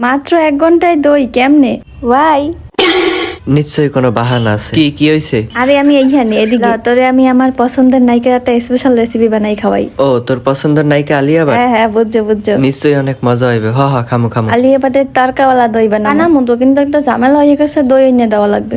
মাত্র 1 ঘন্টায় দই কেমনে? ওয়াই নিশ্চয়ই কোনো বাহানা আছে। কি হইছে? আরে আমি এইখানে এদিকে তোরে আমি আমার পছন্দের নায়িকার একটা স্পেশাল রেসিপি বানাই খাওয়াই। ও তোর পছন্দের নায়িকা আলিয়া ভাট? হ্যাঁ বুঝছো নিশ্চয়ই অনেক মজা হইবে। হ খামু। আলিয়া ভাটের তরকাওয়ালা দই বানাবো তো, কিন্তু একটা ঝামেলা হয়ে গেছে, দই এনে দেওয়া লাগবে।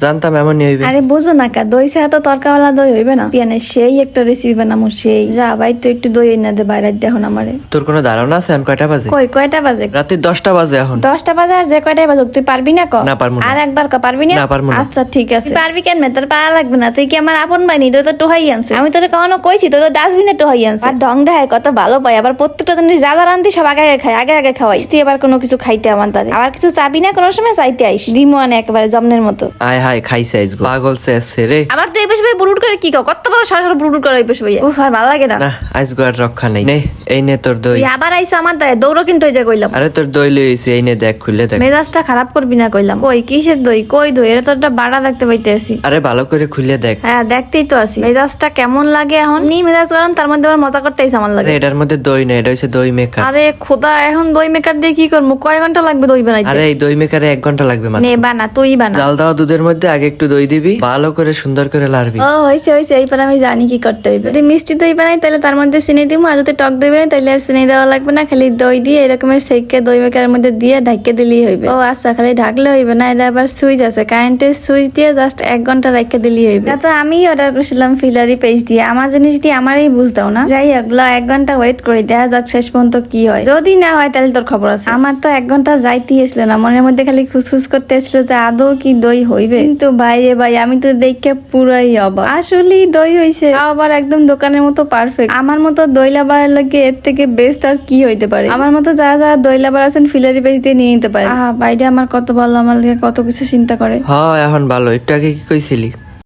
জানতাম এমনই হইবে। আরে বুঝো না কা, দই ছাড়া তো তরকাওয়ালা দই হইবে না। পিয়ানে সেই একটা রেসিপি বানাবো, সেই যা ভাই তো একটু দই এনে দে বাইরে দেখো না আমারে। তোর কোনো ধারণা আছে এখন কয়টা বাজে? কয়টা বাজে? রাতে 10টা বাজে এখন। 10টা বাজে আর যে কয়টাই বাজুক তুই পারবি না ক? না পারবো না। আর একবার ক পারবি না? না পারবো না। আচ্ছা ঠিক আছে। পারবি কেন? তোর পারা লাগবে না, তুই কি আমার আপন বানি? তুই তো টোহাই আনছে, আমি তোরে কখনো কইছি তুই তো ডাস্টবিনে টোহাই আনছে। আর ঢং দেখায় কত ভালো পাই, আবার প্রত্যেকটা জিনিস যা যা রান্ধি সব আগে খাই, আগে খাওয়াই। তুই এবার কোনো কিছু খাইতে আমার দ্বারে আবার কিছু চাবি না, কোনো সময় চাইতে আইস ডিমো আনে একেবারে জমনের মতো। আয় হায় খাইছে আইস গো পাগল শেষে রে। আবার তুই এই পেশে ভাই বুড়ুট করে কি কও? কত বড় সারা বুড়ুট করে এই পেশে ভাই, ও আর ভালো লাগে না। না আইস গো আর রক্ষা নাই। নে এই নে তোর দই। তুই আবার আইছো আমার দ্বারে, দৌড়ো কিন্তু এই যে কইলাম। আরে তোর দই লইছি, এই নে দেখ খুলে দেখ। মেজাজটা খারাপ করবি না কইলাম। কই কিসের দই? কই দই? এটা তো একটা বাড়া দেখতে পাইতে আছি। আরে ভালো করে খুলে দেখ। হ্যাঁ দেখতেই তো আছি। মেজাজটা কেমন লাগে এখন? নি মেজাজ গরম, তার মধ্যে আবার মজা করতে আইছে আমার আরে লাগে। এটার মধ্যে দই না, এটা হইছে দই মেকার। আরে খোদা, এখন দই মেকার দিয়ে কি করবো? কয় ঘন্টা লাগবে দই বানাইতে? আরে এই দই মেকারে 1 ঘন্টা লাগবে মাত্র। নে বানা, তুই বানা। জাল দেওয়া দুধের মধ্যে আগে একটু দই দিবি, ভালো করে সুন্দর করে লাড়বি। ও হইছে এইবার আমি জানি কি করতে হইবে। যদি মিষ্টি দই বানাই তাহলে তার মধ্যে চিনি দিব, আর যদি টক দই বানাই তাহলে আর চিনি দেওয়া লাগবে না, খালি দই দিয়ে এরকমের সেকে দই মেকারের মধ্যে দিয়ে ঢাকে দিলেই হইবে। ও আচ্ছা, খালি ঢাকলে হইবে না, এটা আবার সুইচ আছে, কারেন্টের সুইচ দিয়ে জাস্ট 1 ঘন্টা রাখতে দিলেই হইবে। এটা তো আমি অর্ডার করছিলাম ফিলারি পেজ দিয়ে, আমার জিনিস দিয়ে আমারই বুঝ দাও না। যাই হোক 1 ঘন্টা ওয়েট করি, দেখা যাক শেষ পর্যন্ত কি হয়। যদি না হয় তাহলে তোর খবর আছে। আমার তো 1 ঘন্টা যাইতেই এসেছিল না, মনের মধ্যে খালি খুসখুস করতে এসেছিল যে আদৌ কি দই হইবে। কিন্তু ভাই আমি তো দেখে পুরাই অবাক, আসলেই দই হইছে, আবার একদম দোকানের মতো পারফেক্ট। আমার মতো দই লাভারের লাগে এর থেকে বেস্ট আর কি হইতে পারে? আমার মতো যারা যারা দই লাভার আছেন ফিলারি পেজ দিয়ে নিয়ে নিতে পারে। বাইরে আমার কত ভালো, আমার লাগে কত কিছু চিন্তা করে। হ্যাঁ এখন ভালো। একটু আগে কি কইছিলি?